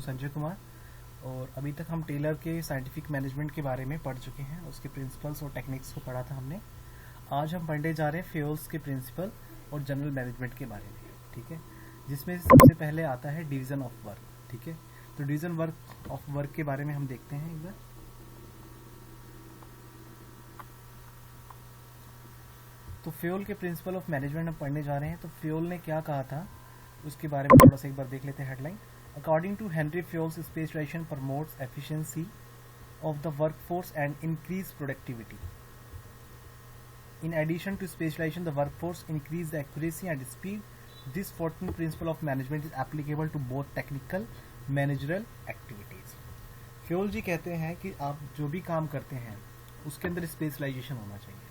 संजय कुमार। और अभी तक हम टेलर के साइंटिफिक मैनेजमेंट के बारे में पढ़ चुके हैं, उसके प्रिंसिपल्स और टेक्निक्स को पढ़ा था हमने। आज हम पढ़ने जा रहे हैं फ्यूल्स के प्रिंसिपल और जनरल मैनेजमेंट के बारे में, ठीक है, जिसमें सबसे पहले आता है डिवीजन ऑफ वर्क। ठीक है, तो डिवीजन ऑफ वर्क के बारे में हम देखते हैं एक बार। तो फ्यूल के प्रिंसिपल ऑफ मैनेजमेंट हम पढ़ने जा रहे हैं। तो फ्यूल ने क्या कहा था उसके बारे में थोड़ा सा एक बार देख लेते हैं headline. According to Henri Fayol, specialisation promotes efficiency of the workforce and increase productivity. In addition to specialization, the workforce increase the accuracy and speed. This 14th principle of management is applicable to both technical, managerial activities. Fayol ji कहते हैं कि आप जो भी काम करते हैं उसके अंदर स्पेशलाइजेशन होना चाहिए,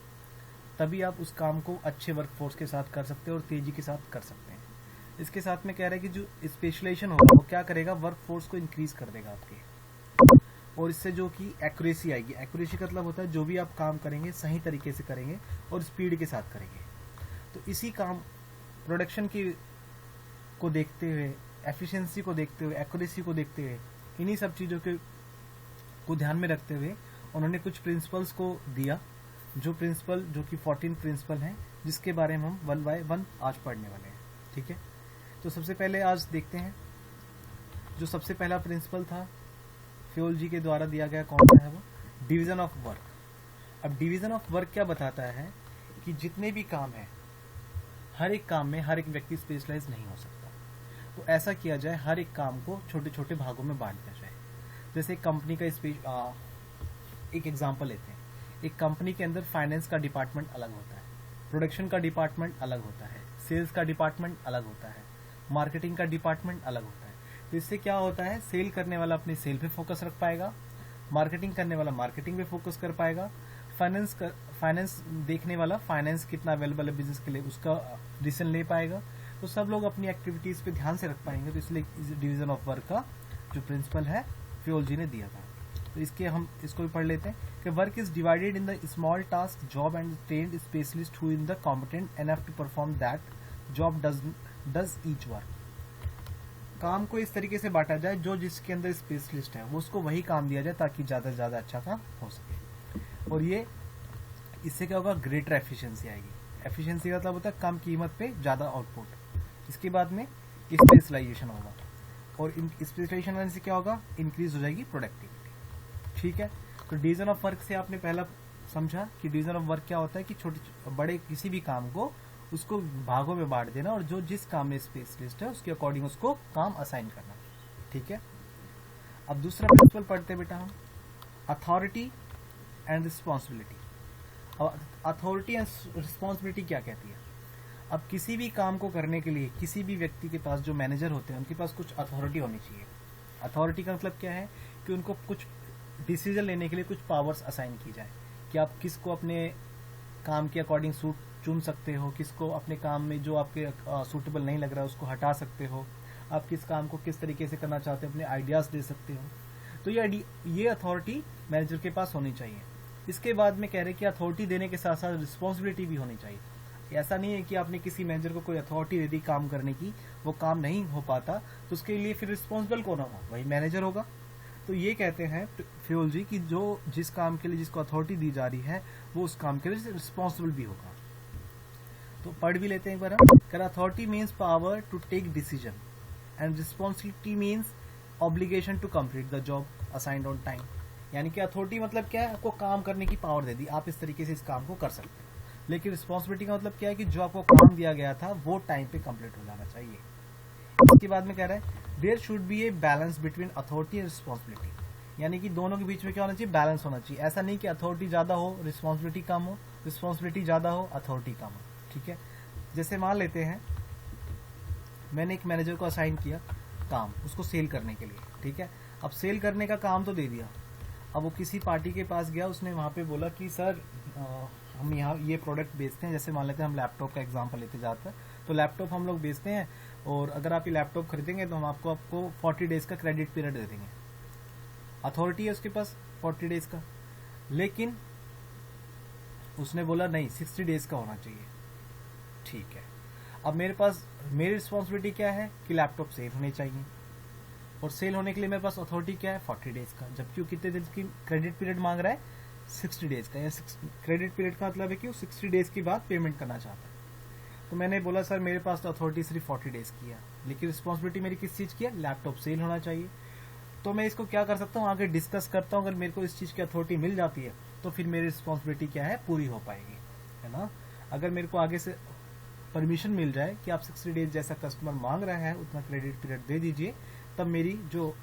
तभी आप उस काम को अच्छे वर्कफोर्स के साथ कर सकते हैं और तेजी के साथ कर सकते हैं। इसके साथ में कह रहा है कि जो स्पेशलाइजेशन होगा वो क्या करेगा, वर्कफोर्स को इंक्रीज कर देगा आपके, और इससे जो कि एक्यूरेसी आएगी। एक्यूरेसी का मतलब होता है जो भी आप काम करेंगे सही तरीके से करेंगे और स्पीड के साथ करेंगे। तो इसी काम प्रोडक्शन की को देखते हुए, एफिशिएंसी को देखते हुए, एक्यूरेसी को देखते हुए, इन्हीं सब चीज़ों के को ध्यान में रखते हुए उन्होंने कुछ प्रिंसिपल्स को दिया, जो कि 14 प्रिंसिपल हैं, जिसके बारे में हम 1 बाय 1 आज पढ़ने वाले हैं। ठीक है, तो सबसे पहले आज देखते हैं जो सबसे पहला प्रिंसिपल था फ्यूल जी के द्वारा दिया गया, कौन सा है वो, डिवीजन ऑफ वर्क। अब डिवीजन ऑफ वर्क क्या बताता है कि जितने भी काम है, हर एक काम में हर एक व्यक्ति स्पेशलाइज नहीं हो सकता, तो ऐसा किया जाए हर एक काम को छोटे छोटे भागों में बांट दिया जाए। जैसे एक कंपनी का एक एग्जांपल लेते हैं। एक कंपनी के अंदर फाइनेंस का डिपार्टमेंट अलग होता है, प्रोडक्शन का डिपार्टमेंट अलग होता है, सेल्स का डिपार्टमेंट अलग होता है, मार्केटिंग का डिपार्टमेंट अलग होता है। तो इससे क्या होता है, सेल करने वाला अपने सेल पे फोकस रख पाएगा, मार्केटिंग करने वाला मार्केटिंग पे फोकस कर पाएगा, फाइनेंस देखने वाला फाइनेंस कितना अवेलेबल है बिजनेस के लिए उसका डिसीजन ले पाएगा। तो सब लोग अपनी एक्टिविटीज पे ध्यान से रख पाएंगे। तो इसलिए इस डिवीजन ऑफ वर्क का जो प्रिंसिपल है फ्यूल जी ने दिया था। तो इसको भी पढ़ लेते हैं कि work is divided in the small task job and trained specialist who in the competent enough to perform that job does each work. काम को इस तरीके से बांटा जाए, जो जिसके अंदर स्पेशलिस्ट है वो उसको वही काम दिया जाए ताकि ज्यादा से ज्यादा अच्छा काम हो सके। और इससे क्या होगा, ग्रेटर एफिशिएंसी आएगी। एफिशिएंसी का मतलब होता है कम कीमत पे ज्यादा आउटपुट। इसके बाद में स्पेशलाइजेशन होगा, और स्पेशलाइजेशन होने से क्या होगा, इंक्रीज हो जाएगी प्रोडक्टिविटी। ठीक है, तो डिवीजन ऑफ वर्क से आपने पहला समझा कि डिवीजन ऑफ वर्क क्या होता है कि छोटे बड़े किसी भी काम को उसको भागों में बांट देना, और जो जिस काम में स्पेशलिस्ट है उसके अकॉर्डिंग उसको काम असाइन करना। ठीक है, अब दूसरा प्रिंसिपल पढ़ते हैं बेटा हम, अथॉरिटी एंड रिस्पॉन्सिबिलिटी। अब अथॉरिटी एंड रिस्पॉन्सिबिलिटी क्या कहती है। अब किसी भी काम को करने के लिए किसी भी व्यक्ति के पास, जो मैनेजर होते हैं उनके पास कुछ अथॉरिटी होनी चाहिए। अथॉरिटी का मतलब क्या है कि उनको कुछ डिसीजन लेने के लिए कुछ पावर्स असाइन की जाए, कि आप किसको अपने काम के अकॉर्डिंग चुन सकते हो, किसको अपने काम में जो आपके सूटेबल नहीं लग रहा है उसको हटा सकते हो, आप किस काम को किस तरीके से करना चाहते हो अपने आइडियाज दे सकते हो। तो ये अथॉरिटी मैनेजर के पास होनी चाहिए। इसके बाद में कह रहे कि अथॉरिटी देने के साथ साथ रिस्पॉन्सिबिलिटी भी होनी चाहिए। ऐसा नहीं है कि आपने किसी मैनेजर को कोई अथॉरिटी दे दी काम करने की, वो काम नहीं हो पाता तो उसके लिए फिर रिस्पॉन्सिबल कौन होगा, वही मैनेजर होगा। तो ये कहते हैं फ्यूल जी कि जो जिस काम के लिए जिसको अथॉरिटी दी जा रही है वो उस काम के लिए रिस्पॉन्सिबल भी होगा। तो पढ़ भी लेते हैं एक बार हम। Authority means power to take decision and responsibility means obligation to complete the job assigned on time. यानी कि अथॉरिटी मतलब क्या है, आपको काम करने की पावर दे दी, आप इस तरीके से इस काम को कर सकते हैं। लेकिन रिस्पॉन्सिबिलिटी का मतलब क्या है कि जो आपको काम दिया गया था वो टाइम पे कंप्लीट हो जाना चाहिए। इसके बाद में कह रहा है there should be a balance between authority and responsibility. यानी कि दोनों के बीच में क्या होना चाहिए, बैलेंस होना चाहिए। ऐसा नहीं कि अथॉरिटी ज्यादा हो रिस्पॉन्सिबिलिटी कम हो, रिस्पॉन्सिबिलिटी ज्यादा हो अथॉरिटी कम हो। ठीक है, जैसे मान लेते हैं मैंने एक मैनेजर को असाइन किया काम उसको सेल करने के लिए। ठीक है, अब सेल करने का काम तो दे दिया, अब वो किसी पार्टी के पास गया, उसने वहां पे बोला कि सर हम यहाँ ये प्रोडक्ट बेचते हैं। जैसे मान लेते हैं हम लैपटॉप का एग्जांपल लेते जाते हैं, तो लैपटॉप हम लोग बेचते हैं और अगर आप ये लैपटॉप खरीदेंगे तो हम आपको 40 डेज का क्रेडिट पीरियड दे देंगे। अथॉरिटी है उसके पास 40 डेज का, लेकिन उसने बोला नहीं 60 डेज का होना चाहिए। ठीक है, अब मेरी रिस्पॉन्सिबिलिटी क्या है कि लैपटॉप सेल होने चाहिए और सेल होने के लिए मेरे पास अथॉरिटी क्या है 40 डेज का, जबकि वो कितने दिन की क्रेडिट पीरियड मांग रहा है 60 डेज का, या क्रेडिट पीरियड का मतलब है कि वो 60 डेज के बाद पेमेंट करना चाहता है। तो मैंने बोला सर मेरे पास तो अथॉरिटी सिर्फ 40 डेज की है, लेकिन रिस्पॉन्सिबिलिटी मेरी किस चीज़ की है, लैपटॉप सेल होना चाहिए। तो मैं इसको क्या कर सकता हूँ, आगे डिस्कस करता हूँ। अगर मेरे को इस चीज़ की अथॉरिटी मिल जाती है तो फिर मेरी रिस्पॉन्सिबिलिटी क्या है, पूरी हो पाएगी, है ना। अगर मेरे को आगे से परमिशन मिल जाए कि आप 60 डेज जैसा कस्टमर मांग रहा है उतना क्रेडिट पीरियड दे दीजिए, तब मेरी जो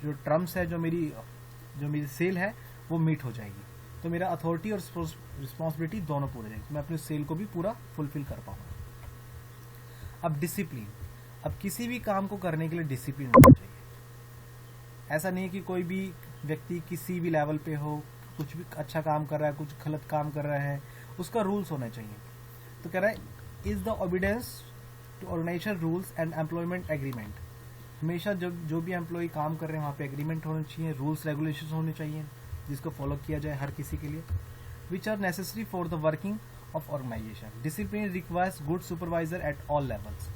टर्म्स है, जो मेरी सेल है वो मीट हो जाएगी। तो मेरा अथॉरिटी और रिस्पॉन्सिबिलिटी दोनों पूरे जाएगी, मैं अपने सेल को भी पूरा फुलफिल कर पाऊंगा। अब डिसिप्लिन, अब किसी भी काम को करने के लिए डिसिप्लिन होना चाहिए। ऐसा नहीं है कि कोई भी व्यक्ति किसी भी लेवल पे हो, कुछ भी अच्छा काम कर रहा है, कुछ गलत काम कर रहा है, उसका रूल्स होना चाहिए। तो कह रहा है is the obedience to organisation rules and employment agreement. हमेशा जब जो भी एम्प्लॉय काम कर रहे हैं वहाँ पे एग्रीमेंट होना चाहिए, रूल्स रेगुलेशन होने चाहिए जिसको फॉलो किया जाए हर किसी के लिए, which are necessary for the working of organisation. Discipline requires good supervisor at all levels.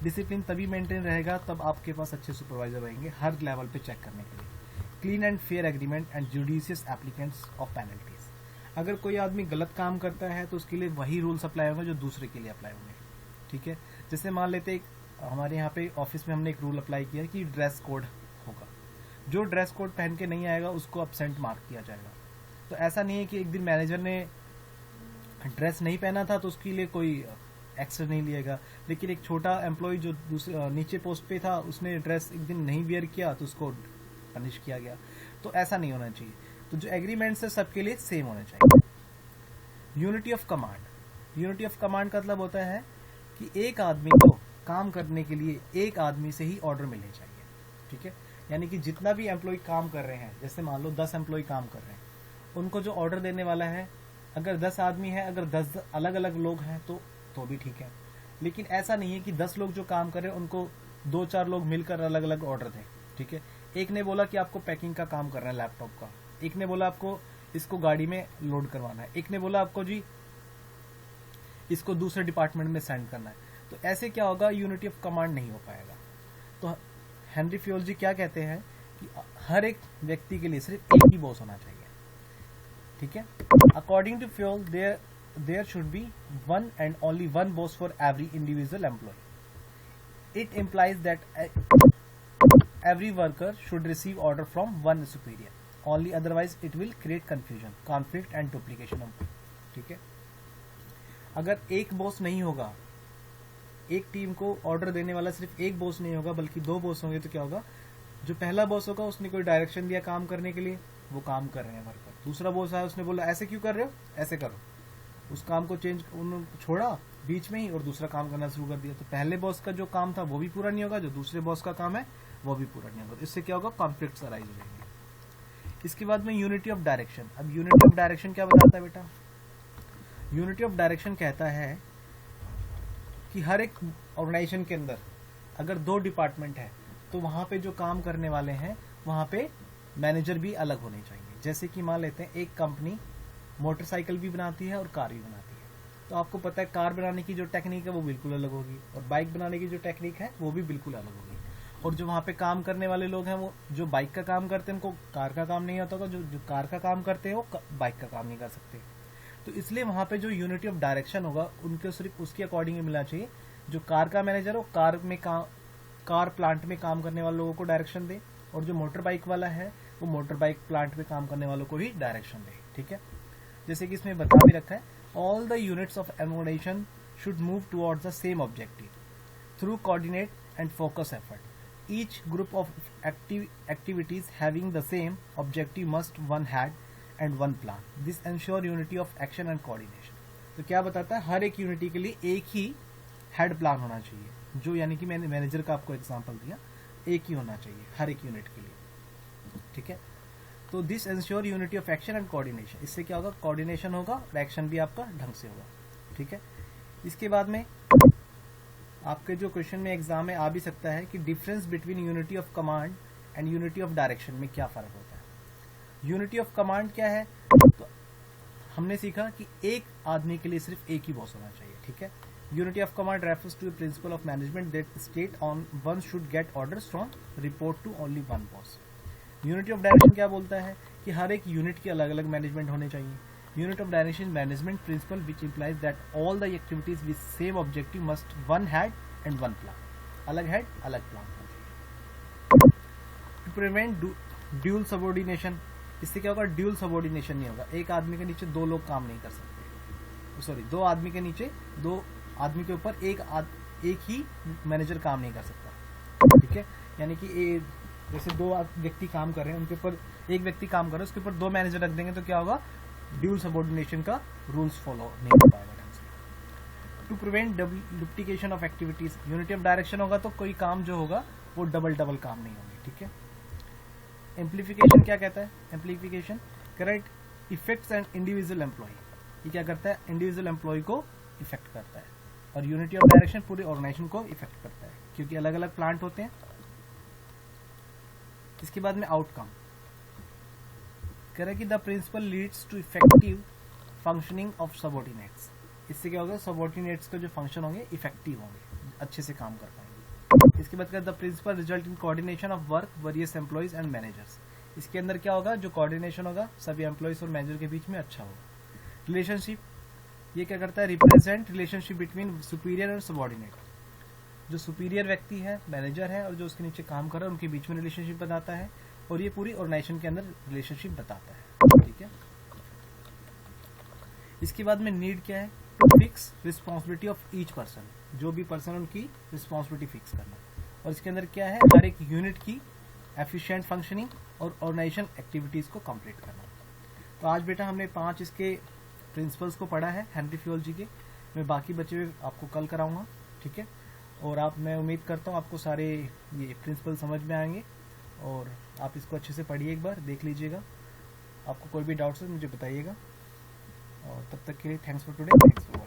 Discipline तभी मेंटेन रहेगा तब आपके पास अच्छे सुपरवाइजर रहेंगे हर लेवल पे चेक करने के लिए। Clean and fair agreement and judicious applicants of penalties. अगर कोई आदमी गलत काम करता है तो उसके लिए वही रूल्स अप्लाई होंगे जो दूसरे के लिए अप्लाई होंगे, ठीक है। जैसे मान लेते हमारे यहाँ पे ऑफिस में हमने एक रूल अप्लाई किया कि ड्रेस कोड होगा, जो ड्रेस कोड पहन के नहीं आएगा उसको अब्सेंट मार्क किया जाएगा। तो ऐसा नहीं है कि एक दिन मैनेजर ने ड्रेस नहीं पहना था तो उसके लिए कोई एक्शन नहीं लिएगा, लेकिन एक छोटा एम्प्लॉय जो दूसरे नीचे पोस्ट पे था उसने ड्रेस एक दिन नहीं वियर किया तो उसको पनिश किया गया। तो ऐसा नहीं होना चाहिए। तो जो एग्रीमेंट्स है सबके लिए सेम होने चाहिए। Unity of command. Unity of command का मतलब होता है कि एक आदमी को काम करने के लिए एक आदमी से ही ऑर्डर मिलने चाहिए, ठीक है। यानी कि जितना भी एम्प्लॉय काम कर रहे हैं, जैसे मान लो 10 एम्प्लॉय काम कर रहे हैं, उनको जो ऑर्डर देने वाला है अगर 10 आदमी है, अगर 10 अलग अलग लोग हैं तो भी ठीक है। लेकिन ऐसा नहीं है कि 10 लोग जो काम कर रहे हैं उनको 2-4 लोग मिलकर अलग अलग ऑर्डर दें, ठीक है। एक ने बोला कि आपको पैकिंग का काम करना है लैपटॉप का, एक ने बोला आपको इसको गाड़ी में लोड करवाना है, एक ने बोला आपको जी इसको दूसरे डिपार्टमेंट में सेंड करना है। तो ऐसे क्या होगा, यूनिटी ऑफ कमांड नहीं हो पाएगा। तो हेनरी फ्योल जी क्या कहते हैं कि हर एक व्यक्ति के लिए सिर्फ एक ही बॉस होना चाहिए, ठीक है। According to Fayol there should be one and only one boss for every individual employee. It implies that every worker should receive order from one superior. Only otherwise it will create confusion, conflict and duplication of work. ठीक है। अगर एक boss नहीं होगा, एक team को order देने वाला सिर्फ एक बॉस नहीं होगा बल्कि 2 बॉस होंगे, तो क्या होगा, जो पहला बॉस होगा उसने कोई डायरेक्शन दिया काम करने के लिए, वो काम कर रहे हैं वर्कर। दूसरा बॉस आया उसने बोला ऐसे क्यों कर रहे हो, ऐसे करो, उस काम को उन्होंने छोड़ा बीच में ही और दूसरा काम करना शुरू कर दिया। तो पहले बॉस का जो काम था वो भी पूरा नहीं होगा, जो दूसरे बॉस का काम है वो भी पूरा नहीं होगा। इससे क्या होगा, कॉन्फ्लिक्ट्स अराइज हो जाएंगे। इसके बाद में यूनिटी ऑफ डायरेक्शन। अब यूनिटी ऑफ डायरेक्शन क्या बताता है बेटा, यूनिटी ऑफ डायरेक्शन कहता है कि हर एक ऑर्गेनाइजेशन के अंदर अगर 2 डिपार्टमेंट है तो वहां पे जो काम करने वाले हैं वहां पे मैनेजर भी अलग होने चाहिए। जैसे कि मान लेते हैं एक कंपनी मोटरसाइकिल भी बनाती है और कार भी बनाती है, तो आपको पता है कार बनाने की जो टेक्निक है वो बिल्कुल अलग होगी और बाइक बनाने की जो टेक्निक है वो भी बिल्कुल अलग होगी। और जो वहाँ पे काम करने वाले लोग हैं वो जो बाइक का काम करते हैं उनको कार का काम नहीं आता होगा, जो कार का काम करते हैं वो बाइक का काम नहीं कर सकते। तो इसलिए वहाँ पे जो यूनिटी ऑफ डायरेक्शन होगा उनको सिर्फ उसके अकॉर्डिंग मिलना चाहिए। जो कार का मैनेजर हो कार प्लांट में काम करने वाले लोगों को डायरेक्शन दे, और जो मोटर बाइक वाला है वो मोटर बाइक प्लांट में काम करने वालों को ही डायरेक्शन दे, ठीक है। जैसे कि इसमें बता भी रखा है, all the units of organisation should move towards the same objective through coordinate and focus effort. Each group of activities having the same objective must one had and one plan. This ensure unity of action and coordination. तो क्या बताता है, हर एक unity के लिए एक ही head plan होना चाहिए, जो यानी कि मैंने मैनेजर का आपको एग्जांपल दिया, एक ही होना चाहिए हर एक यूनिट के लिए, ठीक है। तो this ensure unity of action and coordination. इससे क्या होगा, कोऑर्डिनेशन होगा और एक्शन भी आपका ढंग से होगा, ठीक है। इसके बाद में आपके जो क्वेश्चन में एग्जाम में आ भी सकता है कि difference between unity of command and unity of direction में क्या फर्क होता है। यूनिटी ऑफ कमांड क्या है, तो, हमने सीखा कि एक आदमी के लिए सिर्फ एक ही बॉस होना चाहिए, ठीक है। लेकिन यूनिटी ऑफ डायरेक्शन क्या है, कि हर एक आदमी को डायरेक्शन देने के लिए एक ही बॉस होना चाहिए। Unity of command refers to a principle of management that state on one should get orders from report to only one boss. Unity of direction क्या बोलता है कि हर एक यूनिट की अलग अलग मैनेजमेंट होने चाहिए. Unit of direction management principle which implies that all the activities with same objective must one head and one plan. अलग हेड अलग plan. To prevent dual subordination, इससे क्या होगा, ड्यूल सबऑर्डिनेशन नहीं होगा. एक आदमी के नीचे दो लोग काम नहीं कर सकते. सॉरी, दो आदमी के नीचे दो आदमी के ऊपर एक ही मैनेजर काम नहीं कर सकता. ठीक है, यानी कि जैसे दो व्यक्ति काम कर रहे हैं, उनके ऊपर एक व्यक्ति काम कर रहा है, उसके ऊपर दो मैनेजर रख देंगे तो क्या होगा, ड्यूल सबऑर्डिनेशन का रूल्स फॉलो नहीं हो पाएगा ढंग से. To prevent duplication of activities, unity of direction होगा तो कोई काम जो होगा वो डबल काम नहीं होंगे. ठीक है. एम्प्लीफिकेशन क्या कहता है, amplification correct effects and individual employ. ये क्या करता है, इंडिविजुअल एम्प्लॉय को इफेक्ट करता है. और यूनिटी ऑफ डायरेक्शन पूरे ऑर्गेनाइजेशन को इफेक्ट करता है क्योंकि अलग अलग प्लांट होते हैं. इसके बाद में आउटकम कह रहा है कि the principle leads to effective functioning of subordinates. इससे क्या होगा, सबऑर्डिनेट्स का जो फंक्शन होंगे इफेक्टिव होंगे, अच्छे से काम कर पाएंगे. इसके बाद the principle result in coordination of work various employees and managers. इसके अंदर क्या होगा, जो कोऑर्डिनेशन होगा सभी एम्प्लॉयज और मैनेजर के बीच में अच्छा होगा. रिलेशनशिप, ये क्या करता है, रिप्रेजेंट रिलेशनशिप बिटवीन सुपीरियर और सबऑर्डिनेट. जो सुपीरियर व्यक्ति है, मैनेजर है, और जो उसके नीचे काम कर रहा है उनके बीच में रिलेशनशिप बताता है. और ये पूरी ऑर्गेनाइजेशन के अंदर रिलेशनशिप बताता है. ठीक है. इसके बाद में नीड क्या है, to fix responsibility of each person. जो भी पर्सन उनकी रिस्पॉन्सिबिलिटी फिक्स करना. और इसके अंदर क्या है, हर एक यूनिट की एफिशिएंट फंक्शनिंग और ऑर्गेनाइजेशन एक्टिविटीज को कंप्लीट करना. तो आज बेटा हमने 5 इसके प्रिंसिपल्स को पढ़ा है हेनरी फ्योल जी के. मैं बाकी बचे हुए आपको कल कराऊंगा. ठीक है. और मैं उम्मीद करता हूँ आपको सारे ये प्रिंसिपल समझ में आएंगे और आप इसको अच्छे से पढ़िए, एक बार देख लीजिएगा. आपको कोई भी डाउट्स है मुझे बताइएगा. और तब तक के लिए thanks for today. Thanks for